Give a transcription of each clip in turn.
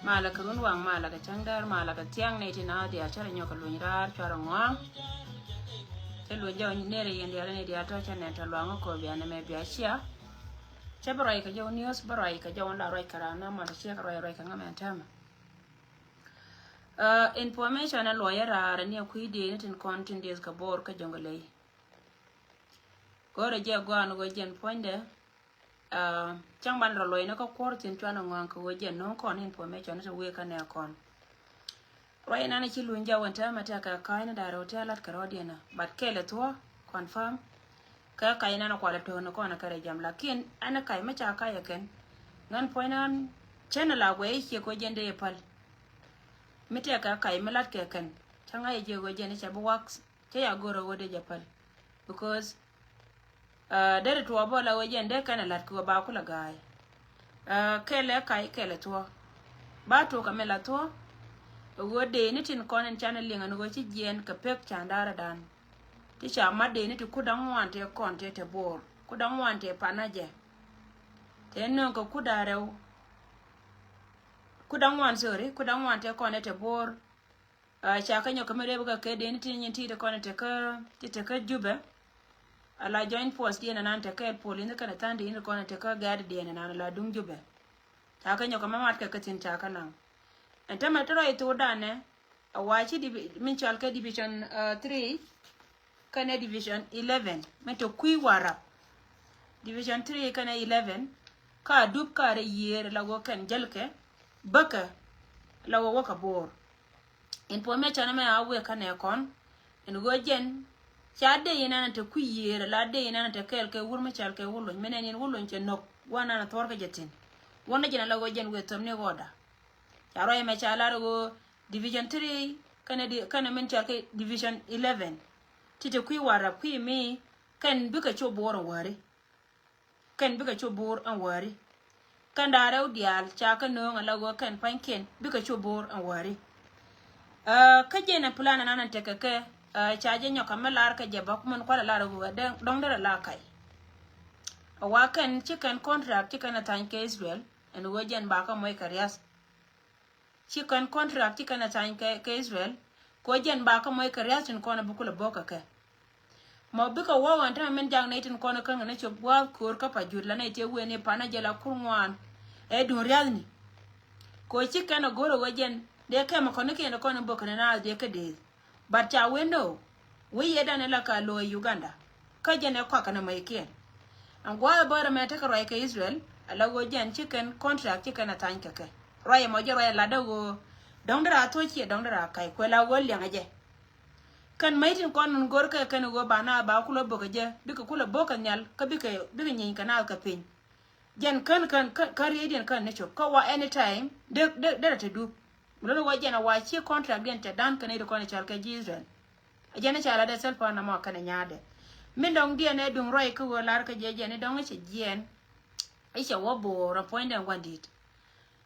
Malakarun wang malaka chandar malaka tiang ne tina dia chara nyoka lunyrar chara ngwa te lunja nere yendi ala ne dia to chane ta lwanga ko bia ne me bia sia che barai ka jo news barai ka jo la roi karana ma sia ka roi ka ngama tama information a lawyer ara ne ku ide ne tin content des ka bor ka jongale ko re je gwan go jen ponde chang ban ro loy na ko kor tin chwana ngwan ko je no kon information to we kan ya kon roi na ne chi lunja wanta mata ka kai na da hotelat ka rodina but kele to confirm ka kai na ko la to no kon ka re jam lakin ana kai ma cha ka ya ken ngan poinan channel a we ke ko jende pal mite ka kai melat ke ken changa ye je go je ne cha bo wax te ya goro wode japal because dere to bola wajende kana lat ko ba kula gai kele kai kele to ba to kamela to wode ni tin konen channel linga no ci jien ka pek chandara dan ti cha madde ni ti kudan wante konte te bor kudan wante panaje te non ko kudarew kudan wan sorry kudan wante konte te bor cha ka nyoka mere buga ke de ni tin ti te konte ka ti te ka jube ala join force di nan ta kai polin ka na tande ni ko na ta ka gad di nan la dung jube ta ka nyoka mamat ka katin ta ka nan enta matro ito dane a wachi di min chal ka division 3 kana division 11 meto kui wara division 3 kana 11 ka dub ka re yer la go kan jalke baka la wo ka bor information me awe kana kon en go jen chade yina na ta kuyere la de yina na ta kel ke wurma chal ke wulun menen yin wulun che nok wana na torka jetin wona jina la go jen we tomne goda charo e me chala go division 3 kana men chal ke division 11 tite kuy wara kuy mi kan buka cho bor wari kan buka cho bor an wari kan daraw dial cha ka no la go kan panken buka cho bor an wari ka jena plan nan ta ke chaje nyoka melar ka jeba kuma ko la ro ga dong dara la kai wa kan chicken contract chicken atan ke Israel en wojen ba ka moy karias chicken contract chicken atan ke Israel ko jen ba ka moy karias tin ko na bukula boka ka mo bika wa wan ta men jang naitin ko na kan na chob wa kur ka pa jurla na te we ne pana jela kurwan e dun rialni ko chicken goro wojen de ka ma ko ne ke na ko na boka na de ka de but ya window we yeda ne la ka lo Uganda ka jene kwa kana mai kien an gwa bara me ta ka roi ka Israel ala go jen chicken contract chicken atan ka ke roi mo je roi la dago dong dara to chi dong dara kai ko la go lenga je kan mai tin kon ngor ka kan go bana ba ku lo boka je bika ku lo boka nyal ka bika nyin kana ka pin jen kan ka redian kan ne chop ka wa anytime de ta du lo wa jena wa chi contract den te dan kan ne ko ne chal ka Israel ajana chala de self na ma kan nyaade min dong dia ne dung roi ko lar ka je ne dong che jien ai che wo bo ra point den wandit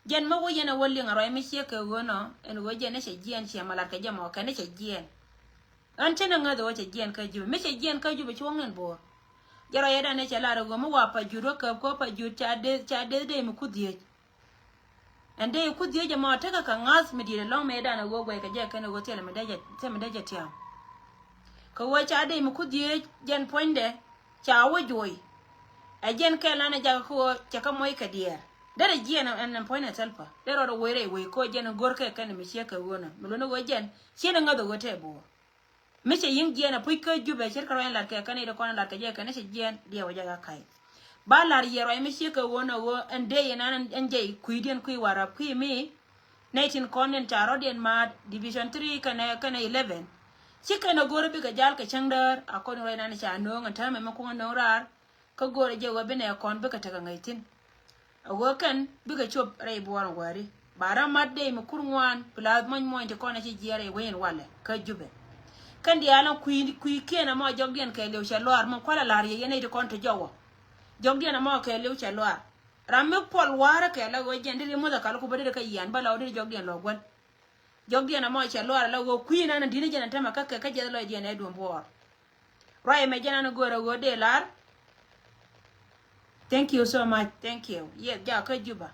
jen ma wo yena wolli ngaro mi che ke wono en wo jen che jen che malar ka jamo ka ne che jen an tena ngado wo che jen ka ju mi che jen ka ju be chongen bo jaro yeda ne che lara go mo wa pa ju ro ka ko pa ju cha de mi kudie ande kudie jamo ta ka ngas mi dire long me da na go gwe ka je ka ne go tele me daje tiam ka wo cha de mi kudie jen poinde cha wo joy a jen ka lana ja ko cha ka moy ka dier dara jen an poina telpa dara ro were we ko jen gor ka kan mi che ka wona mulo no go jen che na ngado go te bo mi che yin jen a pui ka ju be che ka ran la ka kan ida kon la ka je ka ne che jen dia wo ja kai ba lar ye ro mi che ka wona wo ande yana an je kuidien kui wara kui mi 19 konen charo den ma division 3 kana 11 chika na gore bi ga jal ka changdar akon ro na cha no ngata me ko no rar ka gore je wa bene kon bi ka ta ngaitin ago kan bi ga chop rai buwan wari bara madde me kurwan pla mon de kona ci jere wen wala ka jube kan di alan kui kena mo jogdien ka lew cha lor mo kwala lar ye ne de kon to jowo jogdien mo ka lew cha lor ramme pol wara ka la go jende mo da kala ko bade ka yan bala odi jogdien lo gwan jogdien mo cha lor la go kui na dine jana tama ka je lo je ne do mbor rai me jana no go de lar. Thank you so much. Thank you. Yeah, ja ka juba.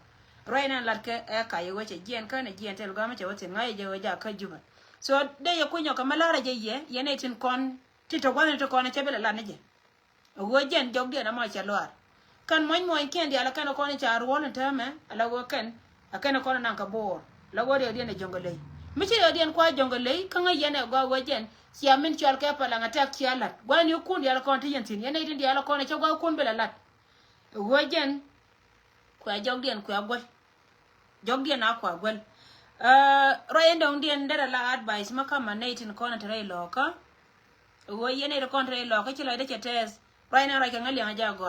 Right now lat ka ka yo wache jen ka ne jen tel ga ma che wote ngai je ja ka juba. So de yo kunyo ka malara je ye ne tin kon ti to gwan to kon che bela la ne je. Wo jen jog de na ma che lor. Kan mon ken di ala kan ko ne cha ro ta me ala wo kan akana ko nan ka bor. La wo de ne jongole. Mi che de kwa jongole ka ngai ye ne go wo jen sia min chal ka pa la ngata kialat. Gwan yo kun di ala kon ti jen tin ye ne din di ala kon che go kun bela lat. Wojen kwa jogdien kwa gwal jogdien akwa gwal royendo ndien dara la advice makama 19 kona tare loka wo yene ro kon tare loka chilo de chetes royena ro kangali anga go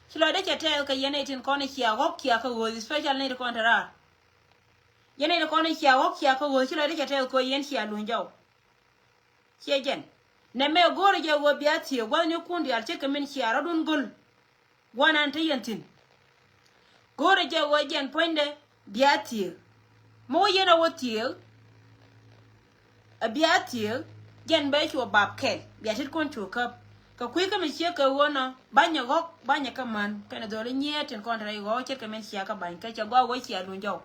chilo de chetes ka yene 18 kona kia go kia ka wo special ne kon tare yene ro kona kia go kia ka wo chilo de chetes ko yen kia lunjao chejen ne me gore je wo biati go ne kundi al cheke min kia radun gol wana ante yantin gore je wajen poinde biati mo yena wotiel a biati gen ba shi bab kel biati kon chuka ka kwi ka mi ka wona banya gok banya kaman kana dole nyetin kon trai go che ka men sia ka ban ka cha go wo sia dun jo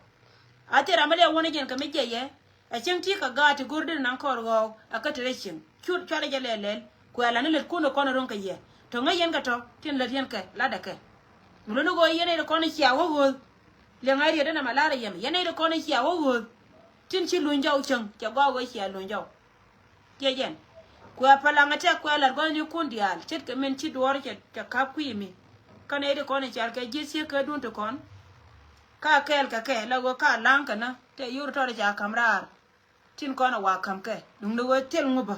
ate ramale wona gen ka mi je ye a chen ti ka ga ti gurdin nan kor go aka treshin chur chale je lelel ko ala ne le kuno kono ron ka ye to ngai yen ka to tin la yen ka la da ka mulo go yene ko ne sia wo go le ngai re na malara yem yene ko ne sia wo go tin chi lun jaw chang ja go sia lun jaw ye yen ko pala ngata ko la go ni kundial chet ka men chi dor ka ka mi ka ne ko ne sia ka je sia ka dun to kon ka kel ka ke la go ka lang ka na te yur to ja kamrar tin ko na wa kam ke dum no go tel nguba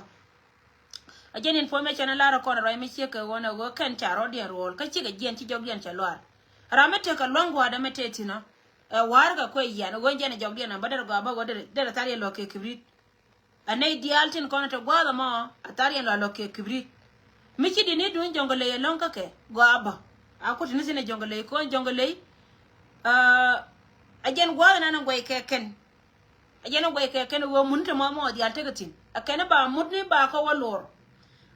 ajen information la ra ko ra mi che ka wona go kan charo de rol ka chi ga jen chi jog jen chalwar ramete ka longo ada meteti no war ga ko yan go jen jog jen badar go ba go de tari lo ke kibrit anai dialtin ko na to go da mo atari lo ke kibrit mi chi di ni dun jongole ye lonka ke go aba akoti ni sene jongole ko jongole ajen go na na go ke ken ajen go ke ken wo mun to mo dial tegatin akene ba mudni ba ko walor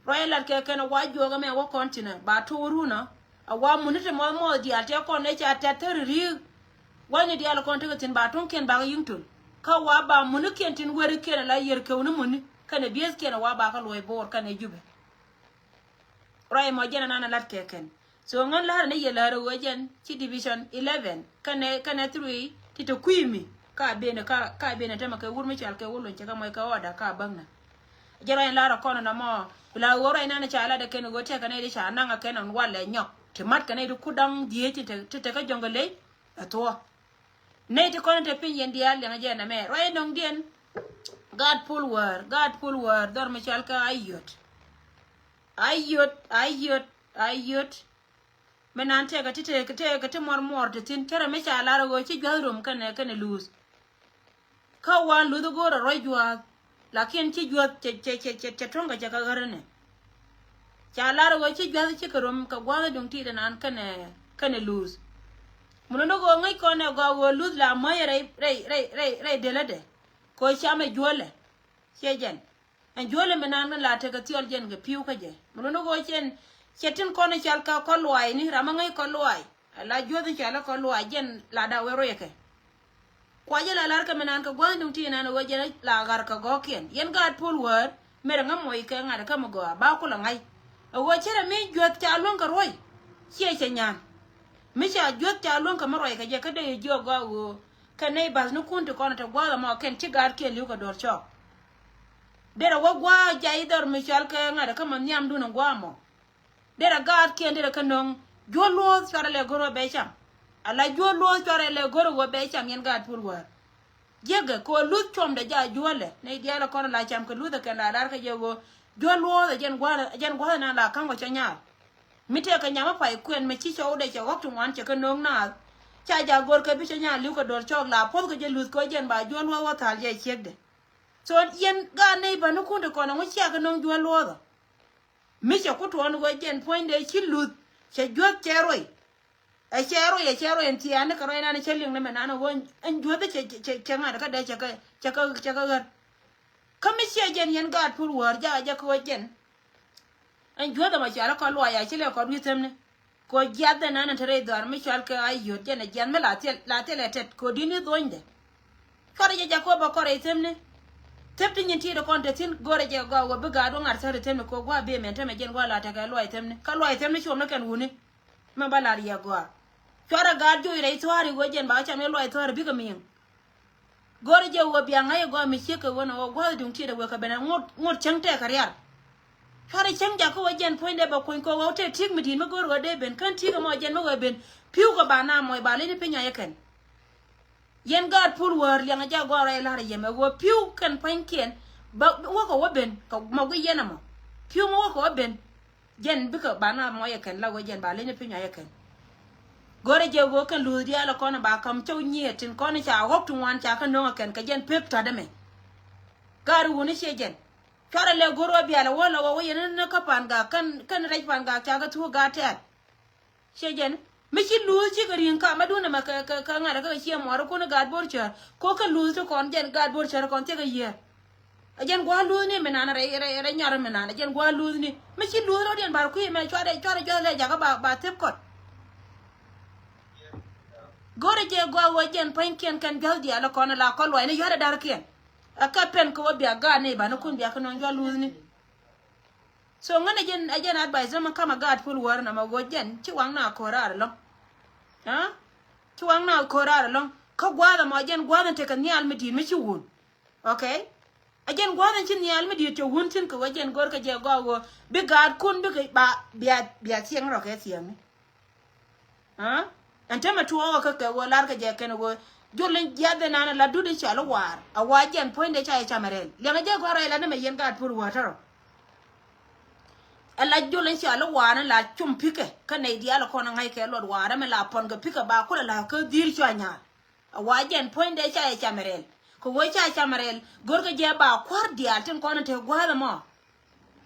royal ke ken wa joga me wa continent ba toru na awa munite mo di ate ko ne cha taterri wani di ala konti tin ba ton ken ba yingtul ka wa ba munuken tin weri ken la yer ke wonu muni kana bies ken wa ba ka loy bor kana jube roy mo jena nana lat ke ken so ngon la ne yela ro wajen ci division 11 kana 3 tito kuimi ka bene tema ke wurmi chal ke wulun che ka moy ka oda ka bangna jero en lara kono na mo la woro ina na chala de ken go te kana ri cha nanga ken on wale nyok te mat kana ri kudang die te ka jongole ato ne te kono te pin yendi al nga jena me ro en dien god pull word dor me chal ka ayot menante ka te mor te tin tere me chala ro go ci gwarum kana lose ka wan lu do go ro jwa lakini ci jwa ce tonga ca garane ca lara go ci jwa ci karom ka gwa dum ti dan kana lose Muno no go ngai ko na go luz la mai rai delade ko chame jole chejen en jole menan la te ga tiol jen ga piu ka je muno no go chen chetin ko na chal ka ko luai ni rama ngai ko luai la jodi chala ko luai jen la da wero yeke kwa je la lar ka menan ka gwa ndum ti na no je la gar ka go ken yen ga pul wor mere ngam moy ka ngada ka mo go ba ko la ngai o chere mi jot ta lon ka roi che nyan mi cha jot ta lon ka maro ka je ka de jo go ka nei bas no kun to kono to gwa ma ken ti gar ke liu ka dor cho dera wo gwa jai dor mi chal ka ngada ka man nyam du no gwa mo dera gar ke dera ka non jo lo chara le goro be cham ala jo lo chara le goro wo be cham yen gar pur war jega ko lut chom da ja jole nei dia la kono la cham ka lu da ka la dar ka je go jo lo da jen gwa na la kan go chanya mite ka nyama pa kuen me chi cho de cha wak tu wan cha ka nong na cha ja gor ka bi cha nya liu ka dor chok la pol ka je lut ko jen ba jo lo wa thal je chek de so yen ga nei ba no kun de ko na ngo cha ka nong jo lo da mi cha ku to no go jen point de chi lut cha jo cheroi a chero en ti an ka rena ne cheling ne na no won en jo de che nga ka de cha ka kami che jen yen ga pur war ja ko jen en jo da ma cha ko lo ya chile ko bitem ne ko jadde na na tare dar mi chal ka ay yo jen jen me la te le tet ko dini donde kare ja ko ba kore item ne tepti nyen ti do kon te tin gore je go go ga do ngar tare tem ko gwa be men tem jen gwa la ta ka lo item ne ka lo item ne chom na kan wuni ma balar ya gwa chora ga jo ire twari go jen ba cha me lo twari bi ka min gore je wo biya ngai go mi che ka wona wo gwa dum ti da wo ka bena ngot chang te karyar chora chang ja ko jen point de ba ko wo te tik mi din ma gore go de ben kan ti ga mo jen ma go ben piu ko ba na mo ba le ni pinya yeken yen god pul wor yang ja go ra la ye me wo piu kan pankien ba wo ko wo ben ko mo go yena mo piu mo ko ben jen bi ko ba na mo yeken la go jen ba le ni pinya yeken gore je go kan lu dia la kona ba kam chaw nyetin kona cha hok tu wan cha kan no kan ka jen pep ta deme garu woni she jen chara le goro bi ala wala wo yen na ka pan ga kan rai pan ga cha ga tu ga ta she jen mi chi lu chi ga rin ka ma du na ma ka ngara ka chi mo ro ko na ga bor cha ko kan lu to kon jen ga bor cha kon te ga ye a jen gwa lu ni me na re nyar me na jen gwa lu ni mi chi lu ro den bar ku me chara jo le ja ga ba tep ko gore je go wajen panken kan galdi ala kono la kolwa ene yore dar kien aka pen ko bi aga ne ba no kun bi aka non galu ni so ngana jen ajen advisor man kama gad ful war na ma gojen ci wang na korar lo ha ci wang na korar lo ka gwada ma jen gwada te kan nyal mi din mi ci won okay ajen gwada ci nyal mi di to won tin ko wajen gor ka je go bi gad kun bi ba biya sieng ro ke sieng ha antema tuwa ka walar ka je ken go jolen jade nana la dude chalo war a wajen poinde cha e chamarel le ga je go ra la ne me yen ga pur wataro ala jolen chalo war la chum pike ka ne dia la kona ngai ke lord war me la pon ga pike ba ko la ka dir chanya a wajen poinde cha e chamarel ko wo cha chamarel gor ga je ba kwar dia tin kona te gwala mo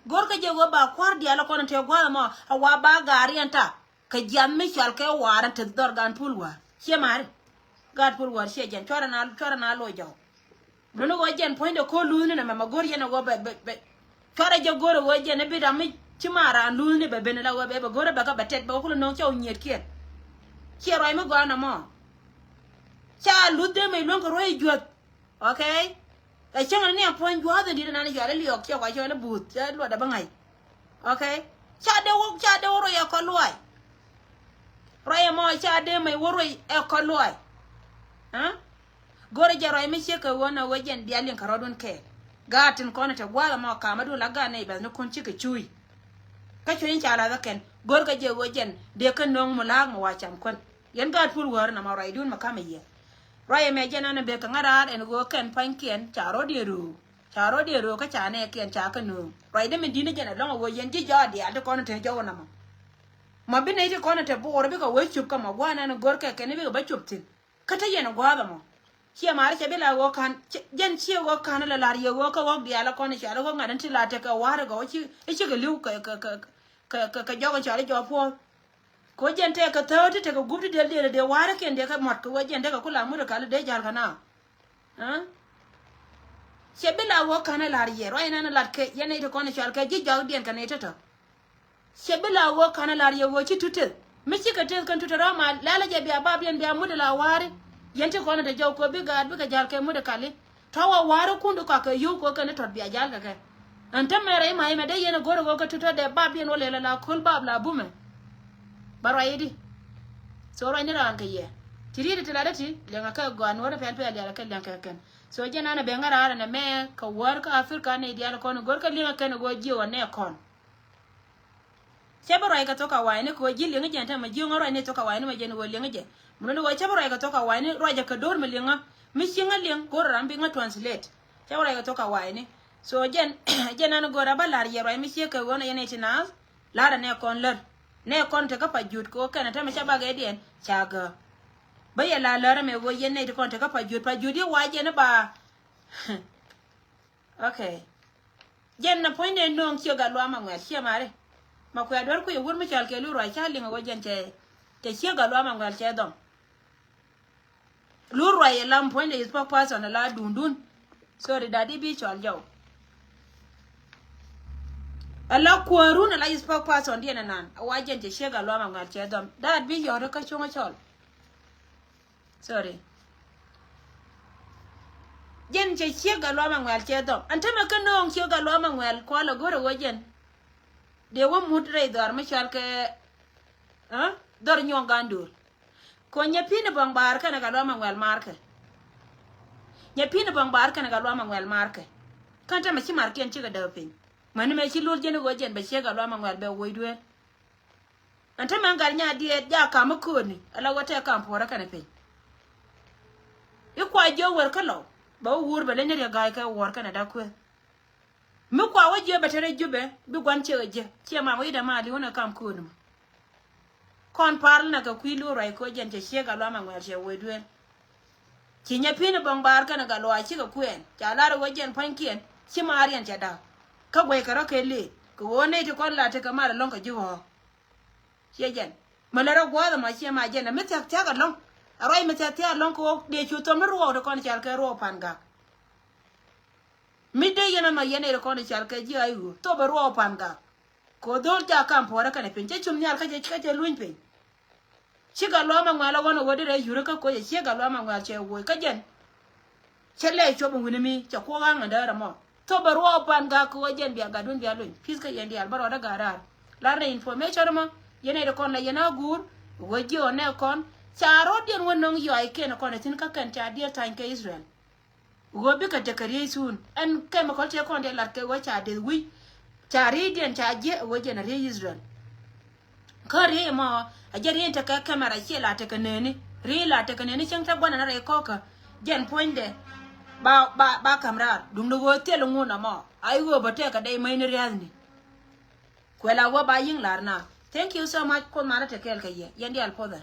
gor ga je go ba kwar dia la kona te gwala mo a wa ba gari anta ka jam mi chal ke waran te dor gan pulwa che mare gad pulwa che jen chora na lo jaw no go jen point ko luni na ma gor yena go be chora je gor go jen bi da mi chimara luni be ben la go be gor ba ka batet ba ko no chaw nyer kien che roi mi go na mo cha lu de me lon ko roi jot okay ai chang ni point jo da di na ni jale liok che wa jo na but cha lo da ba ngai okay cha de ro ya ko luai roye mo cha de mai woro e ko loy ha gore je roye mi che ko wona wajen dialin karodon ke gatin kono te gwala mo ka madu la ga nei ba no kon ci ke chui ka chui cha la ken gor ga je wajen de kan non mo la mo wa cham kon yen gat pul war na ma roye dun ma kama ye roye me je na be ka ngara en go ken pankien charo de ru ka cha ne ken cha ka no roye de me dine je na lo wo yen ji ja de ade kono te jo na ma ma bine ite kono te bo orbe ko we chup ka ma gwana no gorka ke ne be ba chuptin kata yena gwada mo chia mare che bela go kan jen chia go kan la lar ye go ka go dia la kono cha go ngadan ti la te ka war go chi e chi ga liu ka jogo cha le jo po ko jente ka tawti te ko gubti del de wara ken de ka mot ko jente ka kula mu de kala de jal kana ha shebila wo kana lar ye roi nana lar ke yene to kono chal ke ji jaw den kana to shebila wo kana lar ye wo chi tutel mi chi ka tel kan tutara ma lala je biya babien biya mu de la wari yente kono de jaw ko bi ga jal ke mu de kale tawa wara kundu ka ka yu ko kana tot biya jal ka anta mere mai me de yene goro go ka tuto de babien wo le la kul bab la bume baro yidi so ro ni ran ke ye tiri de tala ti le ngaka go an wora pel pel ya ka le ka so jena na benga ara na me ka war ka afrika ne dia ko no gor ka linga kan go jiwa ne kon chebaro ay ka to ka wayne ko ji linga jenta ma ji ngoro ne to ka wayne ma jena go linga je mun no chebaro ay ka to ka wayne roja ka dor me linga mi singa ling gor rambi nga translate chebaro ay ka to ka wayne so jena no gora balar ye ro mi sie ka wona yene tina lara ne kon lor ne kon te ka pa jut ko kana ta me chaba ga den chaga baya la lara me wo yene te kon te ka pa jut ye wa jena ba okay jenna poinde non kyo ga lo ma ngwa sia mare ma ko ador ko yur mi chal ke lu ro cha linga wo jente te sia ga lo ma ngwa che dom lu ro ye lam poinde is pa person la dundun sorry daddy bi chal jaw ala kuaruna la is pa person dia nan wa jente sia ga lo ma ngwa che dom dad bi yo ka chonga chol sorry jen che sia ga lo ma ngwa che dom antama kan non sia ga lo ma ngwa ko la goro wo jen de wo mutre dor mi chal ke dor nyon gandur ko nyapine bang bar kana ga lo ma ngwa marke nyapine bang bar kana ga lo ma ngwa marke kanta ma chi marken chi ga da pin man me chi lur jen go jen ba sia ga lo ma ngwa be wo idwe antama ngar nya die ja ka ma ko ni ala wote ka mpora kana pin ikwa jo wer kalo ba wur ba lenye ga ka wor kana da ku mi kwa waje ba tare jube bi gwanche waje ke ma wai da mali wona kam ko ni kon parl na ka kwilu rai ko jente shega lo ma ngwa she wedwe kinya pini bangbar kana ga lo achi ga kuen ja lar wajen pankien chi marian cha da ka gwe karo ke le ko wone ti kon la te kamar lon ka jiwo shejen malara gwa da ma she ma je na mi tak ta ga lon aroi mi tak ta lon ko de chu to mi ro de kon chal ke ro panga mi de yana ma yana de kon chal ke ji ayu to be ro panga ko dol ta kam pora kana pinje chum nyal ka je luin pe chiga lo ma ngala wono wodi re yuru ka ko ye chiga lo ma ngala che wo ka jen chele cho bu ni mi cha ko ga ngada mo to be ro panga ko jen bi ga dun bi alun fiska yendi al baro da garar la re information mo yene de kon la yena gur woji one kon charo den wonong yo ai ken kon tin ka kan ta dia tan ke Israel go bi ka te kare sun en ke ma ko te kon de lar ke wo cha de wi chari den cha je wo je na re Israel kare ma ajari ta ka kamera ce la ta kanene re la ta kanene cin ta gwana na re koka jen poinde ba kamera dum do go telo ngona ma ai go ba te ka dai mai ni riazni ko la wo ba yin larna thank you so much ko mara ta kel ka ye yandi al poda